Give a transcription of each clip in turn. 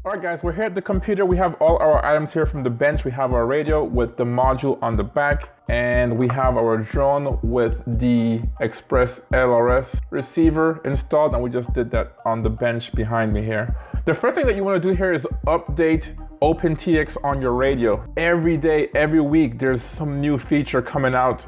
All right guys, we're here at the computer. We have all our items here from the bench. We have our radio with the module on the back, and we have our drone with the ExpressLRS receiver installed, and we just did that on the bench behind me here. The first thing that you want to do here is update OpenTX on your radio. Every day, every week, there's some new feature coming out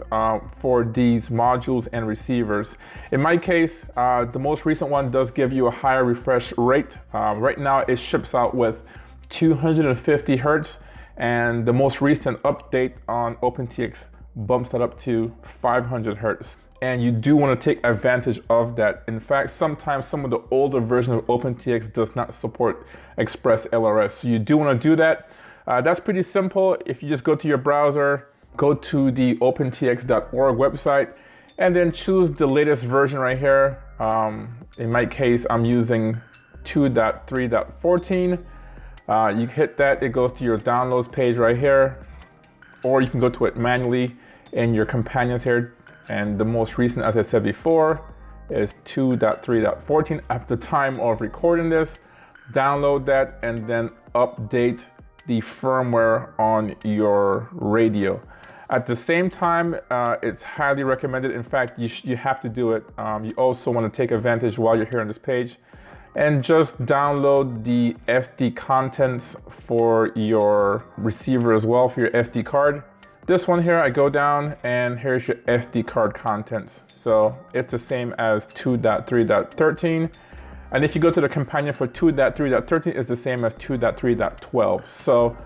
for these modules and receivers. In my case, the most recent one does give you a higher refresh rate. Right now, it ships out with 250 hertz, and the most recent update on OpenTX bumps that up to 500 hertz. And you do want to take advantage of that. In fact, sometimes some of the older version of OpenTX does not support ExpressLRS. So you do want to do that. That's pretty simple. If you just go to your browser, go to the opentx.org website, and then choose the latest version right here. In my case, I'm using 2.3.14. You hit that, it goes to your downloads page right here, or you can go to it manually in your companions here. And the most recent, as I said before, is 2.3.14 at the time of recording this. Download that and then update the firmware on your radio. At the same time, it's highly recommended. In fact, you have to do it. You also want to take advantage while you're here on this page and just download the SD contents for your receiver as well, for your SD card. This one here, I go down and here's your SD card contents. So it's the same as 2.3.13. And if you go to the companion for 2.3.13, it's the same as 2.3.12. So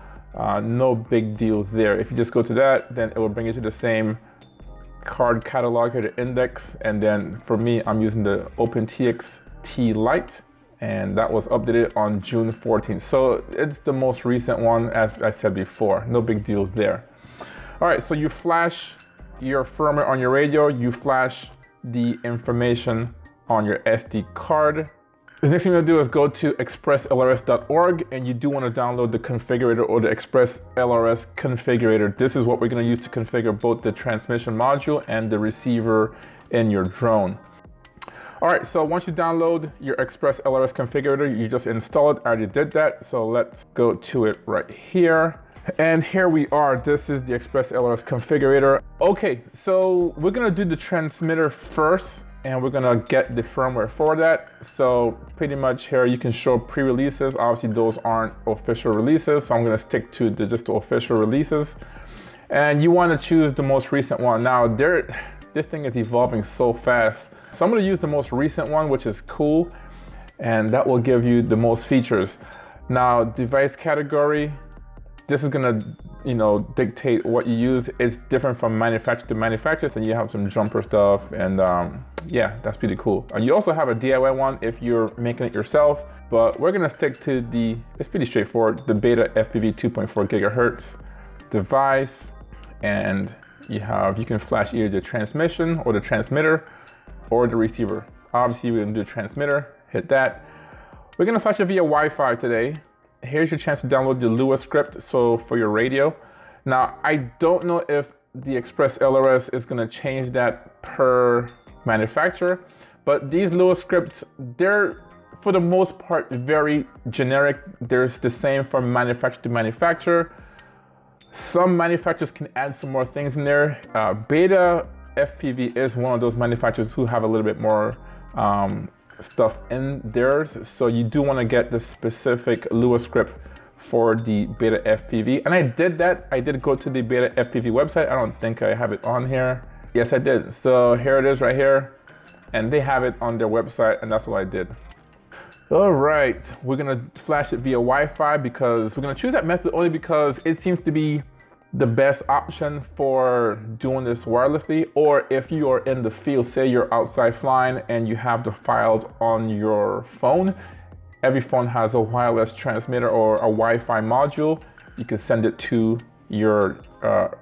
no big deal there. If you just go to that, then it will bring you to the same card catalog here, the index. And then for me, I'm using the OpenTX T-Lite, and that was updated on June 14th. So it's the most recent one, as I said before. No big deal there. All right, so you flash your firmware on your radio, you flash the information on your SD card. The next thing you're gonna do is go to expresslrs.org, and you do wanna download the configurator or the ExpressLRS configurator. This is what we're gonna use to configure both the transmission module and the receiver in your drone. All right, so once you download your ExpressLRS configurator, you just install it. I already did that, so let's go to it right here. And here we are. This is the ExpressLRS configurator. Okay, so we're gonna do the transmitter first, and we're gonna get the firmware for that. So pretty much here you can show pre-releases. Obviously those aren't official releases, so I'm gonna stick to just the official releases. And you wanna choose the most recent one. Now this thing is evolving so fast. So I'm gonna use the most recent one, which is cool, and that will give you the most features. Now, device category, this is gonna, dictate what you use. It's different from manufacturer to manufacturer, so you have some jumper stuff, and yeah, that's pretty cool. You also have a DIY one if you're making it yourself, but we're gonna stick to it's pretty straightforward, the Beta FPV 2.4 gigahertz device, and you can flash either the transmission or the transmitter or the receiver. Obviously, we're gonna do the transmitter, hit that. We're gonna flash it via Wi-Fi today. Here's your chance to download the Lua script, so for your radio. Now, I don't know if the ExpressLRS is gonna change that per manufacturer, but these Lua scripts, they're, for the most part, very generic. They're the same from manufacturer to manufacturer. Some manufacturers can add some more things in there. Beta FPV is one of those manufacturers who have a little bit more stuff in theirs, so you do want to get the specific Lua script for the Beta FPV. And I did that. I did go to the Beta FPV website. I don't think I have it on here. Yes, I did. So here it is right here, and they have it on their website, and that's what I did. All right, we're gonna flash it via Wi-Fi because we're gonna choose that method only because it seems to be the best option for doing this wirelessly, or if you are in the field, say you're outside flying and you have the files on your phone. Every phone has a wireless transmitter or a Wi-Fi module. You can send it to your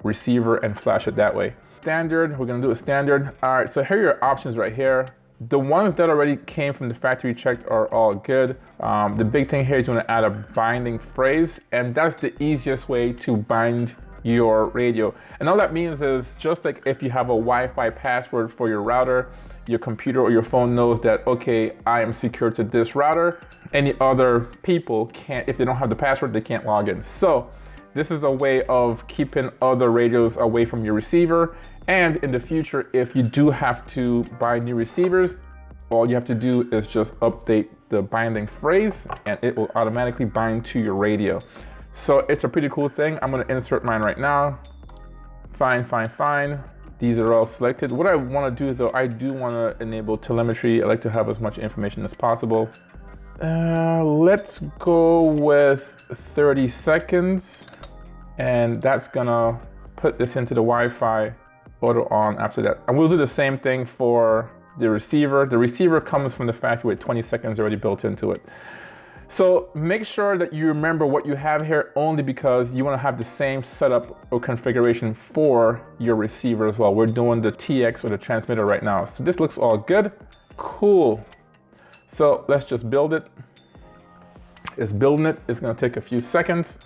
receiver and flash it that way. Standard, we're gonna do a standard. All right, so here are your options right here. The ones that already came from the factory checked are all good. The big thing here is you wanna add a binding phrase, and that's the easiest way to bind your radio. And all that means is, just like if you have a Wi-Fi password for your router, your computer or your phone knows that, okay, I am secure to this router. Any other people can't, if they don't have the password, they can't log in. So this is a way of keeping other radios away from your receiver. And in the future, if you do have to buy new receivers, all you have to do is just update the binding phrase and it will automatically bind to your radio. So it's a pretty cool thing. I'm gonna insert mine right now. Fine. These are all selected. What I wanna do though, I do wanna enable telemetry. I like to have as much information as possible. Let's go with 30 seconds. And that's gonna put this into the Wi-Fi auto on after that. And we'll do the same thing for the receiver. The receiver comes from the factory with 20 seconds already built into it. So make sure that you remember what you have here, only because you want to have the same setup or configuration for your receiver as well. We're doing the TX or the transmitter right now. So this looks all good. Cool. So let's just build it. It's building it. It's going to take a few seconds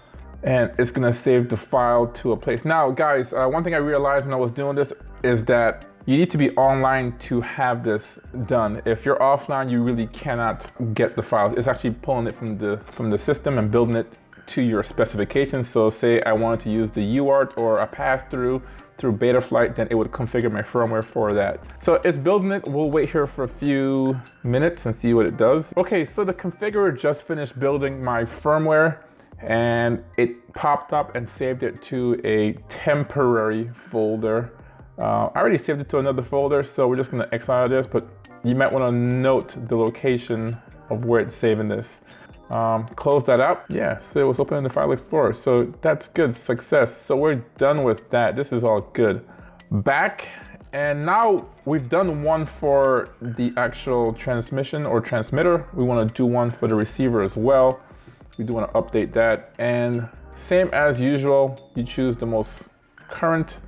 and it's going to save the file to a place. Now guys, one thing I realized when I was doing this is that you need to be online to have this done. If you're offline, you really cannot get the files. It's actually pulling it from the system and building it to your specifications. So say I wanted to use the UART or a pass-through through Betaflight, then it would configure my firmware for that. So it's building it. We'll wait here for a few minutes and see what it does. Okay, so the configurer just finished building my firmware and it popped up and saved it to a temporary folder. I already saved it to another folder, so we're just gonna exile this, but you might wanna note the location of where it's saving this. Close that out. Yeah, so it was open in the File Explorer, so that's good, success. So we're done with that. This is all good. Back, and now we've done one for the actual transmission or transmitter. We wanna do one for the receiver as well. We do wanna update that, and same as usual, you choose the most current.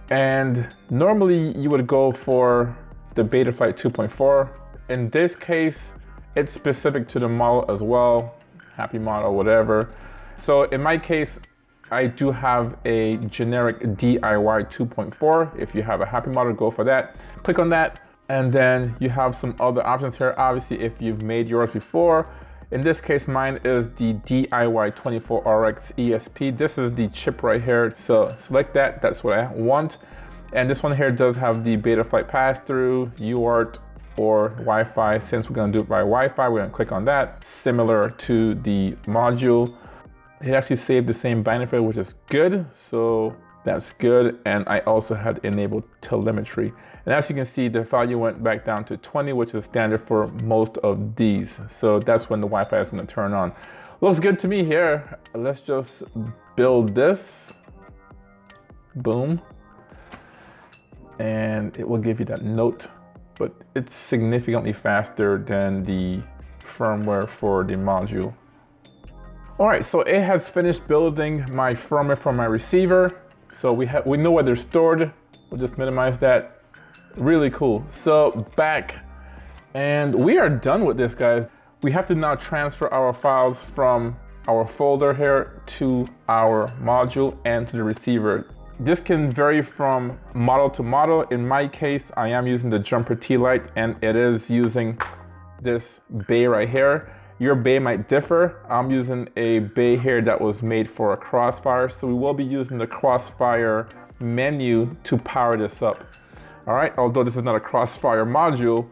And normally you would go for the Betaflight 2.4. In this case, it's specific to the model as well, happy model, whatever. So in my case, I do have a generic DIY 2.4. If you have a happy model, go for that. Click on that, and then you have some other options here. Obviously, if you've made yours before, in this case, mine is the DIY24RX ESP. This is the chip right here. So select that, that's what I want. And this one here does have the Betaflight pass-through, UART, or Wi-Fi. Since we're gonna do it by Wi-Fi, we're gonna click on that. Similar to the module. It actually saved the same benefit, which is good. So that's good. And I also had enabled telemetry. And as you can see, the value went back down to 20, which is standard for most of these. So that's when the Wi-Fi is gonna turn on. Looks good to me here. Let's just build this. Boom. And it will give you that note, but it's significantly faster than the firmware for the module. All right, so it has finished building my firmware for my receiver. So we know where they're stored. We'll just minimize that. Really cool. So back, and we are done with this, guys. We have to now transfer our files from our folder here to our module and to the receiver. This can vary from model to model. In my case, I am using the Jumper T-Lite, and it is using this bay right here. Your bay might differ. I'm using a bay here that was made for a Crossfire, so we will be using the Crossfire menu to power this up. All right, although this is not a Crossfire module,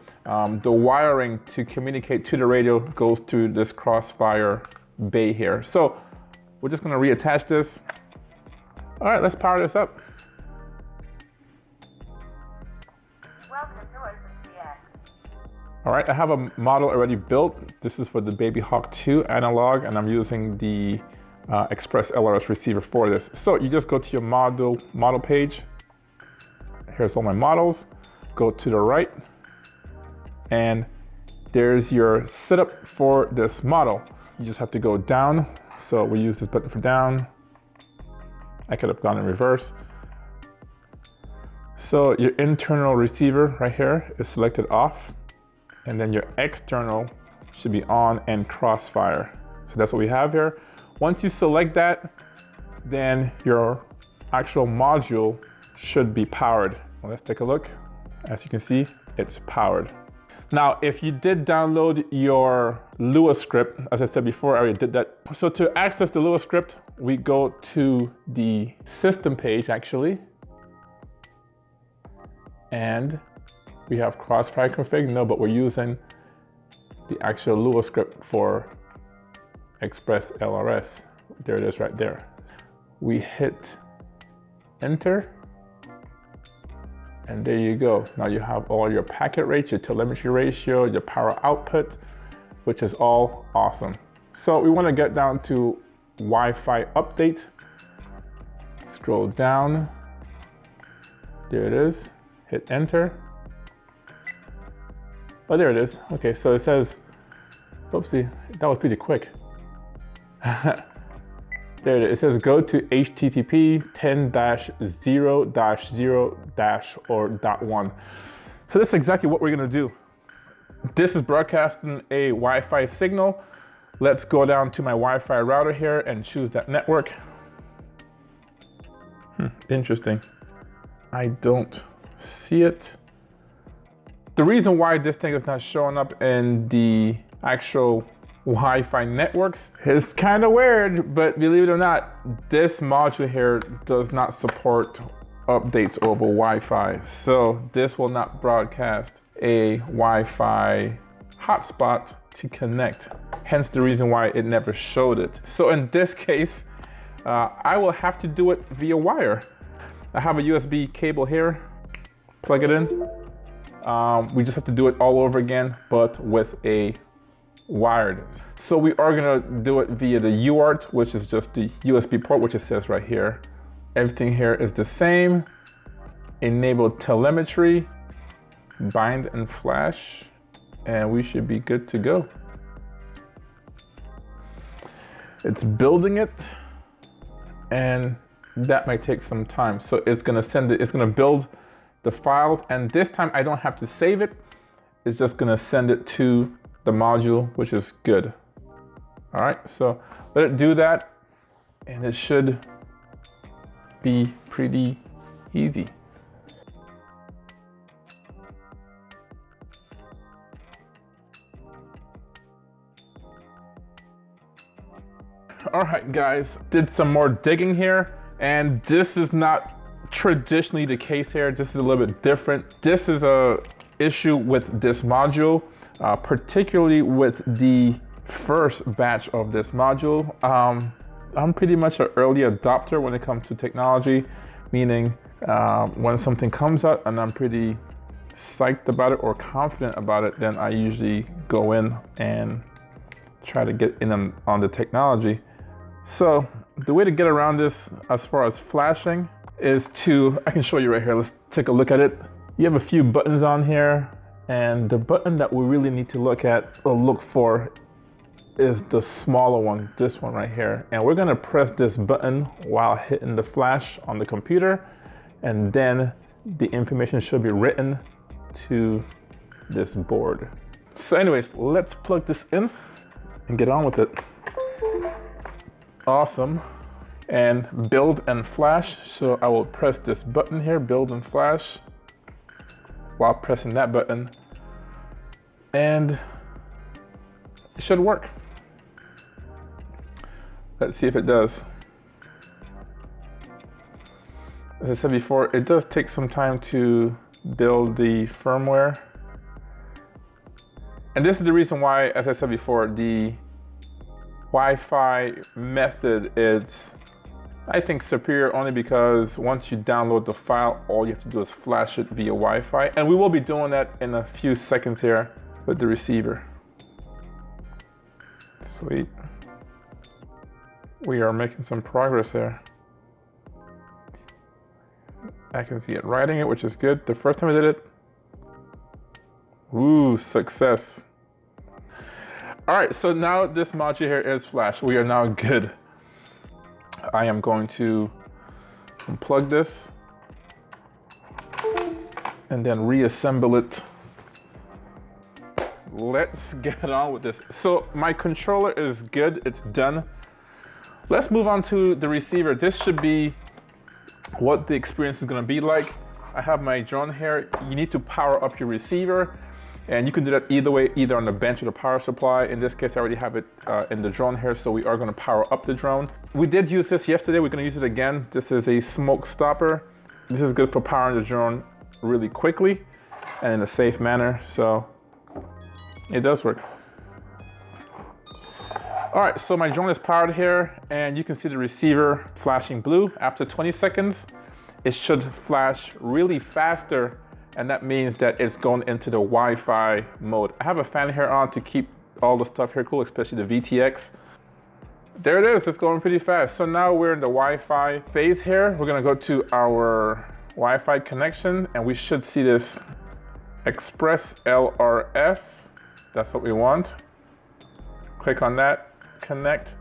the wiring to communicate to the radio goes to this Crossfire bay here. So we're just gonna reattach this. All right, let's power this up. Welcome to OpenTX. All right, I have a model already built. This is for the Baby Hawk 2 analog, and I'm using the ExpressLRS receiver for this. So you just go to your model page. Here's all my models. Go to the right, and there's your setup for this model. You just have to go down. So we use this button for down. I could have gone in reverse. So your internal receiver right here is selected off, and then your external should be on and Crossfire. So that's what we have here. Once you select that, then your actual module should be powered. Well, let's take a look. As you can see, it's powered. Now, if you did download your Lua script, as I said before, I already did that. So to access the Lua script, we go to the system page actually, and we have crossfire config. No, but we're using the actual Lua script for ExpressLRS. There it is right there. We hit enter, and there you go. Now you have all your packet rates, your telemetry ratio, your power output, which is all awesome. So we want to get down to Wi-Fi update. Scroll down. There it is. Hit enter. Oh, there it is. Okay, so it says, oopsie, that was pretty quick. There it is. It says go to HTTP 10-0-0-or.1. So this is exactly what we're gonna do. This is broadcasting a Wi-Fi signal. Let's go down to my Wi-Fi router here and choose that network. Interesting. I don't see it. The reason why this thing is not showing up in the actual Wi-Fi networks is kind of weird, but believe it or not, this module here does not support updates over Wi-Fi. So this will not broadcast a Wi-Fi hotspot to connect. Hence the reason why it never showed it. So in this case, I will have to do it via wire. I have a USB cable here, plug it in. We just have to do it all over again, but with a wired. So we are gonna do it via the UART, which is just the USB port, which it says right here. Everything here is the same. Enable telemetry, bind and flash, and we should be good to go. It's building it, and that might take some time. So it's gonna send it, it's gonna build the file, and this time I don't have to save it. It's just gonna send it to the module, which is good. All right, so let it do that, and it should be pretty easy. All right, guys, did some more digging here, and this is not traditionally the case here. This is a little bit different. This is a issue with this module, particularly with the first batch of this module. I'm pretty much an early adopter when it comes to technology, meaning when something comes out and I'm pretty psyched about it or confident about it, then I usually go in and try to get in on the technology. So the way to get around this as far as flashing is to, I can show you right here. Let's take a look at it. You have a few buttons on here, and the button that we really need to look at or look for is the smaller one, this one right here. And we're gonna press this button while hitting the flash on the computer, and then the information should be written to this board. So anyways, let's plug this in and get on with it. Awesome. And build and flash. So I will press this button here, build and flash, while pressing that button, and it should work. Let's see if it does. As I said before, it does take some time to build the firmware. And this is the reason why, as I said before, the Wi-Fi method is, I think, superior only because once you download the file, all you have to do is flash it via Wi-Fi. And we will be doing that in a few seconds here with the receiver. Sweet. We are making some progress here. I can see it writing it, which is good. The first time I did it, ooh, success. All right, so now this module here is flash. We are now good. I am going to unplug this and then reassemble it. Let's get on with this. So my controller is good, it's done. Let's move on to the receiver. This should be what the experience is going to be like. I have my drone here. You need to power up your receiver, and you can do that either way, either on the bench or the power supply. In this case, I already have it in the drone here, so we are going to power up the drone. We did use this yesterday. We're going to use it again. This is a smoke stopper. This is good for powering the drone really quickly and in a safe manner, so it does work. All right, so my drone is powered here, and you can see the receiver flashing blue. After 20 seconds, it should flash really faster, and that means that it's going into the Wi-Fi mode. I have a fan here on to keep all the stuff here cool, especially the VTX. There it is, it's going pretty fast. So now we're in the Wi-Fi phase here. We're gonna go to our Wi-Fi connection, and we should see this ExpressLRS. That's what we want. Click on that, connect,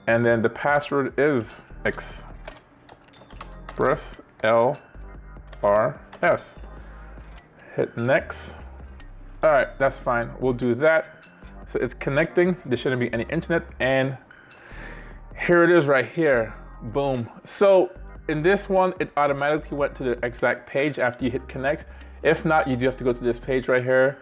and then the password is ExpressLRS. Hit next. All right, that's fine. We'll do that. So it's connecting. There shouldn't be any internet, and here it is right here. Boom. So in this one, it automatically went to the exact page after you hit connect. If not, you do have to go to this page right here,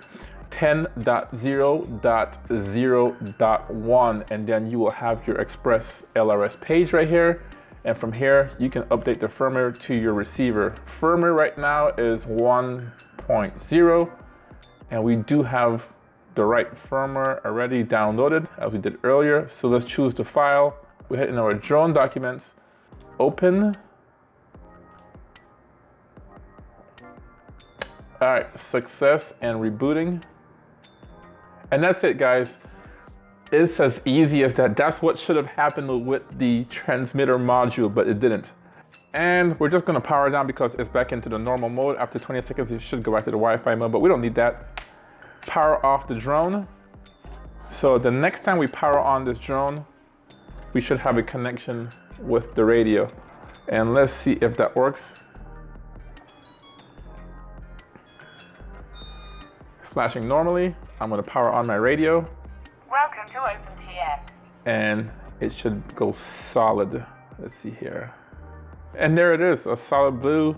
10.0.0.1, and then you will have your ExpressLRS page right here. And from here, you can update the firmware to your receiver. Firmware right now is 1.0, and we do have the right firmware already downloaded as we did earlier. So let's choose the file. We hit in our drone documents, open. All right, success and rebooting. And that's it, guys. It's as easy as that. That's what should have happened with the transmitter module, but it didn't. And we're just gonna power it down because it's back into the normal mode. After 20 seconds, it should go back to the Wi-Fi mode, but we don't need that. Power off the drone. So the next time we power on this drone, we should have a connection with the radio. And let's see if that works. Flashing normally. I'm gonna power on my radio. Welcome to OpenTX. And it should go solid. Let's see here. And there it is, a solid blue.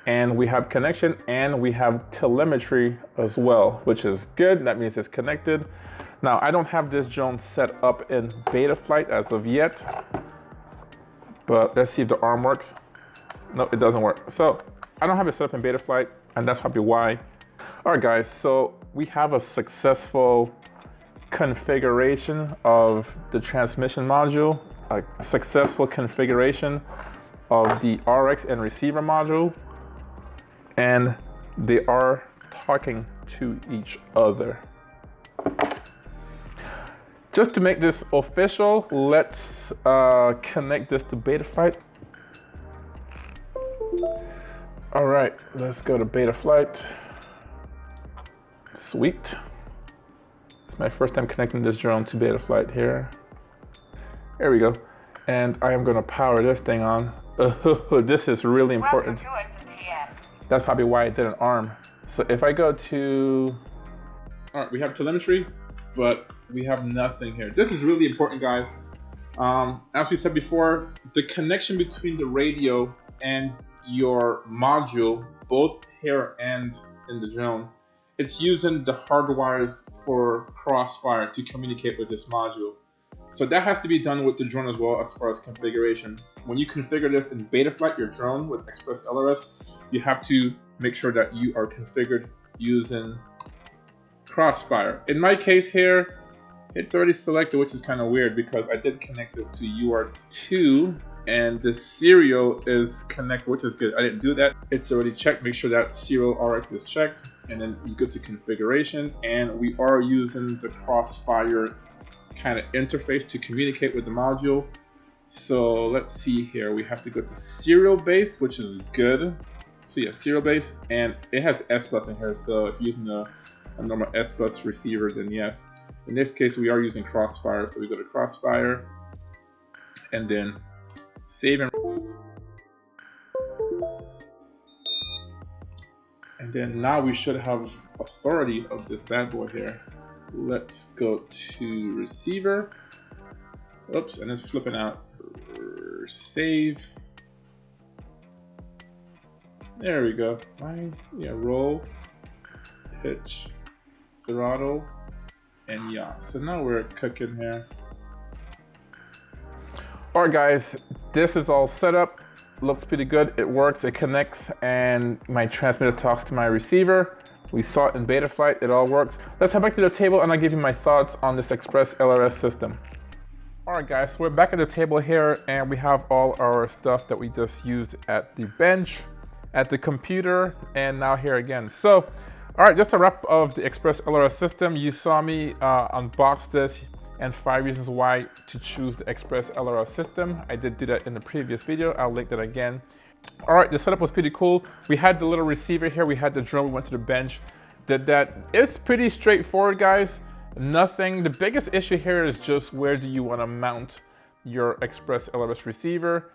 And we have connection, and we have telemetry as well, which is good. That means it's connected. Now, I don't have this drone set up in Betaflight as of yet, but let's see if the arm works. No, it doesn't work. So I don't have it set up in Betaflight, and that's probably why. All right, guys, so we have a successful configuration of the transmission module, a successful configuration of the RX and receiver module, and they are talking to each other. Just to make this official, let's connect this to Betaflight. All right, let's go to Betaflight. Sweet. It's my first time connecting this drone to Betaflight here. There we go. And I am gonna power this thing on. This is really important. Welcome to OpenTX. That's probably why it didn't arm. So if I go to, all right, we have telemetry, but we have nothing here. This is really important, guys. As we said before, the connection between the radio and your module, both here and in the drone, it's using the hardwires for Crossfire to communicate with this module. So that has to be done with the drone as well as far as configuration. When you configure this in Betaflight, your drone with ExpressLRS, you have to make sure that you are configured using Crossfire. In my case here, it's already selected, which is kind of weird because I did connect this to UART2 and the serial is connected, which is good. I didn't do that. It's already checked. Make sure that serial RX is checked, and then you go to configuration, and we are using the Crossfire kind of interface to communicate with the module. So let's see here. We have to go to serial base, which is good. So yeah, serial base, and it has S-Bus in here. So if you're using a normal S-Bus receiver, then yes. In this case, we are using Crossfire. So we go to Crossfire, and then save and reboot. And then now we should have authority of this bad boy here. Let's go to receiver. Oops, and it's flipping out. Save. There we go. Right, yeah, roll, pitch, throttle, and yaw. So now we're cooking here. All right, guys, this is all set up. Looks pretty good. It works, it connects, and my transmitter talks to my receiver. We saw it in Betaflight, it all works. Let's head back to the table and I'll give you my thoughts on this ExpressLRS system. All right, guys, so we're back at the table here and we have all our stuff that we just used at the bench, at the computer, and now here again. So, all right, just a wrap of the ExpressLRS system. You saw me unbox this and 5 reasons why to choose the ExpressLRS system. I did do that in the previous video. I'll link that again. All right, the setup was pretty cool. We had the little receiver here. We had the drone. We went to the bench, did that. It's pretty straightforward, guys. Nothing. The biggest issue here is just where do you want to mount your ExpressLRS receiver.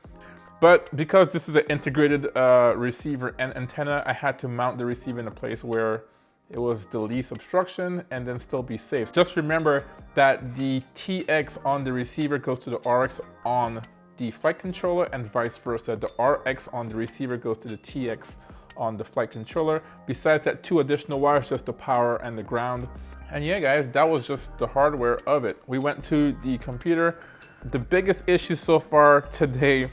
But because this is an integrated receiver and antenna, I had to mount the receiver in a place where it was the least obstruction and then still be safe. Just remember that the TX on the receiver goes to the RX on the flight controller and vice versa. The RX on the receiver goes to the TX on the flight controller. Besides that, 2 additional wires, just the power and the ground. And yeah, guys, that was just the hardware of it. We went to the computer. The biggest issue so far today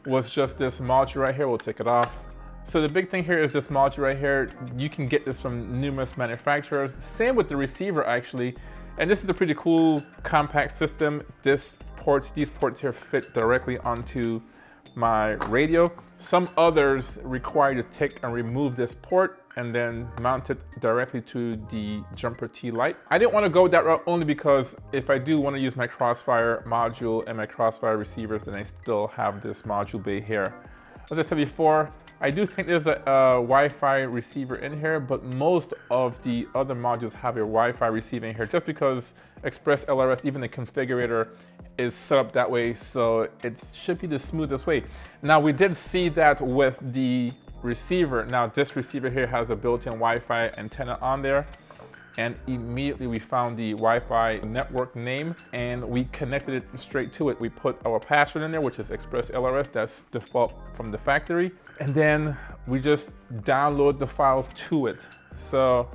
was just this module right here. We'll take it off. So the big thing here is this module right here. You can get this from numerous manufacturers. Same with the receiver, actually. And this is a pretty cool compact system. These ports here fit directly onto my radio. Some others require you to take and remove this port and then mount it directly to the jumper T-Lite. I didn't want to go that route only because if I do want to use my Crossfire module and my Crossfire receivers, then I still have this module bay here. As I said before, I do think there's a Wi-Fi receiver in here, but most of the other modules have a Wi-Fi receiver in here just because ExpressLRS, even the configurator, is set up that way, so it should be the smoothest way. Now, we did see that with the receiver. Now, this receiver here has a built-in Wi-Fi antenna on there, and immediately we found the Wi-Fi network name and we connected it straight to it. We put our password in there, which is ExpressLRS, that's default from the factory. And then we just download the files to it. So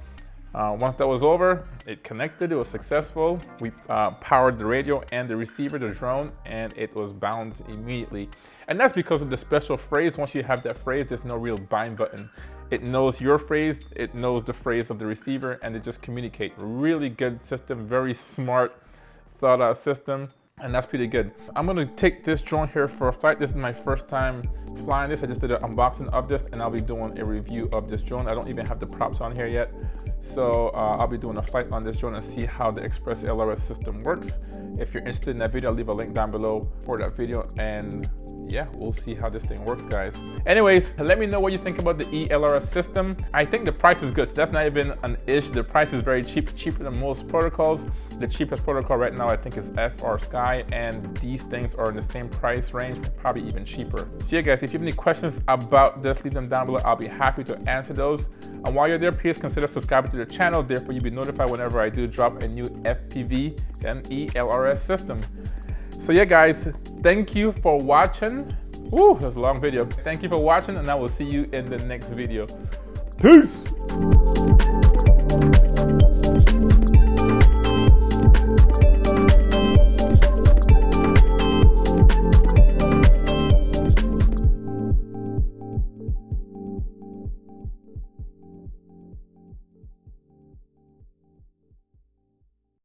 once that was over, it connected, it was successful. We powered the radio and the receiver, the drone, and it was bound immediately. And that's because of the special phrase. Once you have that phrase, there's no real bind button. It knows your phrase, it knows the phrase of the receiver, and they just communicate. Really good system, very smart, thought out system, and that's pretty good. I'm gonna take this drone here for a flight. This is my first time flying this. I just did an unboxing of this, and I'll be doing a review of this drone. I don't even have the props on here yet. So I'll be doing a flight on this drone and see how the ExpressLRS system works. If you're interested in that video, I'll leave a link down below for that video, and yeah, we'll see how this thing works, guys. Anyways, let me know what you think about the ELRS system. I think the price is good, so that's not even an issue. The price is very cheap, cheaper than most protocols. The cheapest protocol right now, I think, is FR Sky, and these things are in the same price range, probably even cheaper. So yeah, guys, if you have any questions about this, leave them down below. I'll be happy to answer those. And while you're there, please consider subscribing to the channel. Therefore, you'll be notified whenever I do drop a new FPV and ELRS system. So yeah, guys, thank you for watching. Woo, that was a long video. Thank you for watching, and I will see you in the next video. Peace.